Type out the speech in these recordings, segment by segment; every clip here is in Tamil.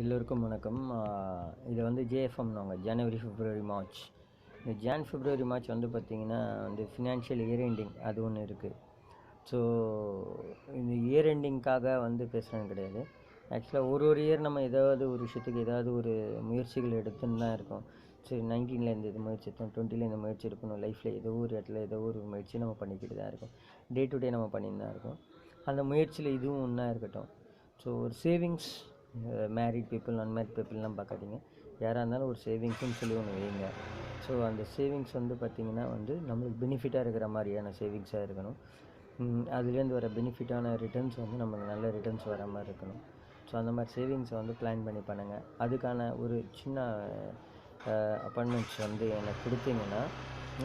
எல்லோருக்கும் வணக்கம். இது வந்து JFMனாங்க, ஜனவரி, பிப்ரவரி, மார்ச். இந்த பிப்ரவரி, மார்ச் வந்து பார்த்திங்கன்னா வந்து ஃபினான்ஷியல் இயர் எண்டிங் அது ஒன்று இருக்குது. ஸோ இந்த இயர் எண்டிங்க்காக வந்து பேசுகிறது கிடையாது. ஆக்சுவலாக ஒரு இயர் நம்ம ஏதாவது ஒரு விஷயத்துக்கு ஏதாவது ஒரு முயற்சிகள் எடுத்துன்னு தான் இருக்கோம். சரி, 19லேருந்து இது முயற்சி எடுத்தோம், 20ல் இந்த முயற்சி எடுக்கணும், லைஃப்பில் ஏதோ ஒரு இடத்துல ஏதோ ஒரு முயற்சி நம்ம பண்ணிக்கிட்டு தான் இருக்கோம். டே டு டே நம்ம பண்ணிட்டு தான் இருக்கோம். அந்த முயற்சியில் இதுவும் ஒன்றா இருக்கட்டும். ஸோ ஒரு சேவிங்ஸ், மேரிட் பீப்புள், அன்மேரிட் பீப்புளெலாம் பார்க்காதீங்க. யாராக இருந்தாலும் ஒரு சேவிங்ஸ்னு சொல்லி ஒன்று வைங்க. ஸோ அந்த சேவிங்ஸ் வந்து பார்த்திங்கன்னா வந்து நம்மளுக்கு பெனிஃபிட்டாக இருக்கிற மாதிரியான சேவிங்ஸாக இருக்கணும். அதுலேருந்து வர பெனிஃபிட்டான ரிட்டர்ன்ஸ் வந்து நமக்கு நல்ல ரிட்டர்ன்ஸ் வர மாதிரி இருக்கணும். ஸோ அந்த மாதிரி சேவிங்ஸை வந்து பிளான் பண்ணி பண்ணுங்கள். அதுக்கான ஒரு சின்ன அப்பாயின்மெண்ட்ஸ் வந்து எனக்கு கொடுத்தீங்கன்னா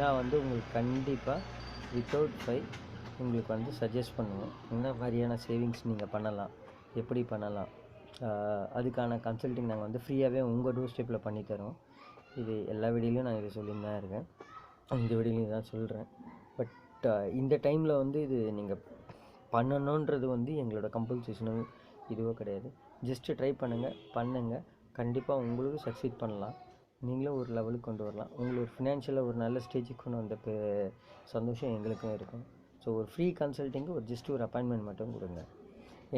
நான் வந்து உங்களுக்கு கண்டிப்பாக வித்தவுட் ஃபை உங்களுக்கு வந்து சஜஸ்ட் பண்ணுவேன். என்ன மாதிரியான சேவிங்ஸ் நீங்கள் பண்ணலாம், எப்படி பண்ணலாம். அதுக்கான கன்சல்ட்டிங் நாங்கள் வந்து ஃப்ரீயாகவே உங்கள் டோர் ஸ்டெப்பில் பண்ணித்தரோம். இது எல்லா வீடியோலையும் நான் இதை சொல்லின்னு தான் இருக்கேன், இந்த வீடியோலையும் தான் சொல்கிறேன். பட் இந்த டைமில் வந்து இது நீங்கள் பண்ணணுன்றது வந்து எங்களோட கம்பல்சேஷனும் இதுவோ கிடையாது. ஜஸ்ட்டு ட்ரை பண்ணுங்கள். கண்டிப்பாக உங்களுக்கு சக்சீட் பண்ணலாம். நீங்களும் ஒரு லெவலுக்கு கொண்டு வரலாம். உங்களுக்கு ஒரு ஃபினான்ஷியலாக ஒரு நல்ல ஸ்டேஜுக்கு கொண்டு வந்த சந்தோஷம் எங்களுக்கும் இருக்கும். ஸோ ஒரு ஃப்ரீ கன்சல்ட்டிங்கு ஒரு அப்பாயின்மெண்ட் மட்டும் கொடுங்க.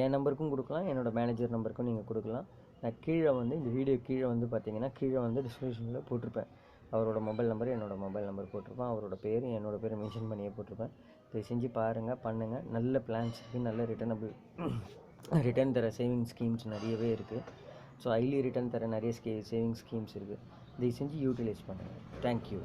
என் நம்பருக்கும் கொடுக்கலாம், என்னோடய மேனேஜர் நம்பருக்கும் நீங்கள் கொடுக்கலாம். நான் கீழே வந்து இந்த வீடியோ கீழே வந்து பார்த்தீங்கன்னா கீழே வந்து டிஸ்கிரிப்ஷனில் போட்டிருப்பேன். அவரோட மொபைல் நம்பர், என்னோடய மொபைல் நம்பர் போட்டிருப்பேன். அவரோட பேர், என்னோடய பேரை மென்ஷன் பண்ணியே போட்டிருப்பேன். இதை செஞ்சு பாருங்கள், பண்ணுங்கள். நல்ல பிளான்ஸ் இருக்குது, நல்ல ரிட்டர்ன் தர சேவிங் ஸ்கீம்ஸ் நிறையவே இருக்குது. ஸோ ஹைலி ரிட்டர்ன் தர நிறைய சேவிங் ஸ்கீம்ஸ் இருக்குது. இதை செஞ்சு யூட்டிலைஸ் பண்ணுங்கள். தேங்க்யூ.